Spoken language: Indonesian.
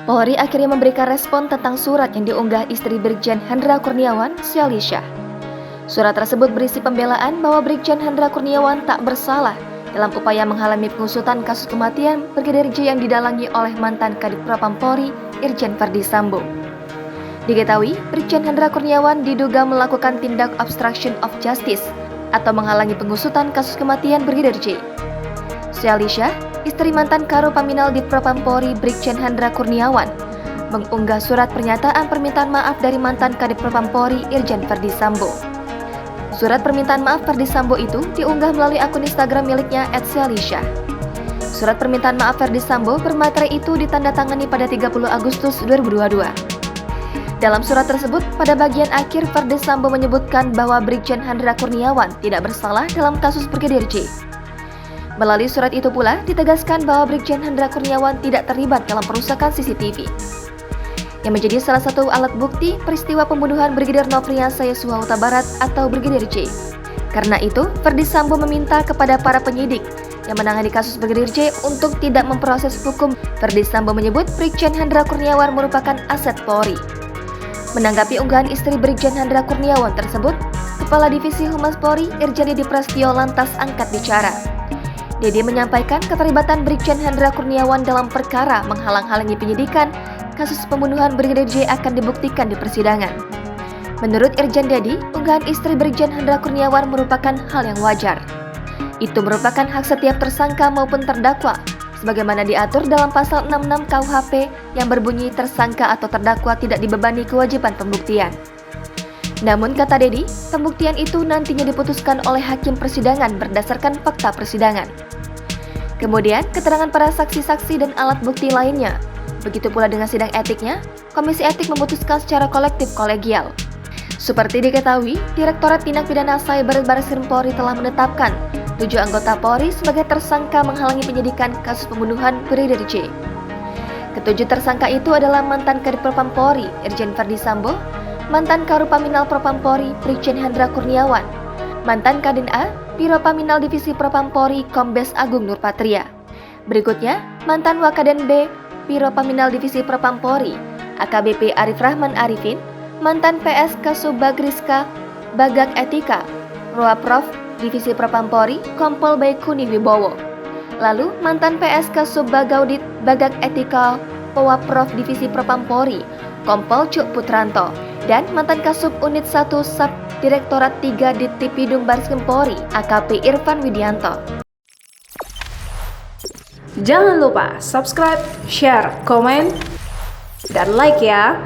Polri akhirnya memberikan respon tentang surat yang diunggah istri Brigjen Hendra Kurniawan, Syalisha. Surat tersebut berisi pembelaan bahwa Brigjen Hendra Kurniawan tak bersalah dalam upaya menghalangi pengusutan kasus kematian Brigadir J yang didalangi oleh mantan Kadif Propam Polri, Irjen Verdi Sambo. Diketahui, Brigjen Hendra Kurniawan diduga melakukan tindak obstruction of justice atau menghalangi pengusutan kasus kematian Brigadir J. Syalisha, istri mantan Karo Paminal di Propam Polri Brigjen Hendra Kurniawan, mengunggah surat pernyataan permintaan maaf dari mantan Kadif Propam Polri Irjen Verdi Sambo. Surat permintaan maaf Verdi Sambo itu diunggah melalui akun Instagram miliknya @Syalisha. Surat permintaan maaf Verdi Sambo bermaterai itu ditandatangani pada 30 Agustus 2022. Dalam surat tersebut, pada bagian akhir Verdi Sambo menyebutkan bahwa Brigjen Hendra Kurniawan tidak bersalah dalam kasus Brigadir J. Melalui surat itu pula ditegaskan bahwa Brigjen Hendra Kurniawan tidak terlibat dalam perusakan CCTV yang menjadi salah satu alat bukti peristiwa pembunuhan Brigadir Nofriansah Yosua Huta Barat atau Brigadir J. Karena itu, Verdi Sambo meminta kepada para penyidik yang menangani kasus Brigadir J untuk tidak memproses hukum. Verdi Sambo menyebut Brigjen Hendra Kurniawan merupakan aset Polri. Menanggapi unggahan istri Brigjen Hendra Kurniawan tersebut, Kepala Divisi Humas Polri Irjen Didi Prasetyo lantas angkat bicara. Didi menyampaikan keterlibatan Brigjen Hendra Kurniawan dalam perkara menghalang-halangi penyidikan kasus pembunuhan Brigadir J akan dibuktikan di persidangan. Menurut Irjen Didi, unggahan istri Brigjen Hendra Kurniawan merupakan hal yang wajar. Itu merupakan hak setiap tersangka maupun terdakwa, sebagaimana diatur dalam pasal 66 KUHP yang berbunyi tersangka atau terdakwa tidak dibebani kewajiban pembuktian. Namun, kata Didi, pembuktian itu nantinya diputuskan oleh hakim persidangan berdasarkan fakta persidangan. Kemudian, keterangan para saksi-saksi dan alat bukti lainnya. Begitu pula dengan sidang etiknya, Komisi Etik memutuskan secara kolektif kolegial. Seperti diketahui, Direktorat Tindak Pidana Cyber Barreskrim Polri telah menetapkan 7 anggota Polri sebagai tersangka menghalangi penyidikan kasus pembunuhan Brigadir J. Ketujuh tersangka itu adalah mantan Kadif Propam Polri Irjen Verdi Sambo, mantan Karo Paminal Propam Polri Brigjen Hendra Kurniawan, mantan Kadin A, Biro Paminal Divisi Propam Polri Kombes Agung Nurpatria. Berikutnya, mantan Wakaden B, Biro Paminal Divisi Propam Polri, AKBP Arif Rahman Arifin, mantan PS Kasubagriska Bagak Etika, Roaprof Divisi Propam Polri, Kompol Baikuni Wibowo. Lalu, mantan PS Kasubagaudit Bagak Etika, Roaprof Divisi Propam Polri, Kompol Cuk Putranto, dan mantan Kasub Unit 1 Sub Direktorat 3 Ditripidum Barreskrim Polri, AKP Irfan Widianto. Jangan lupa subscribe, share, komen, dan like ya.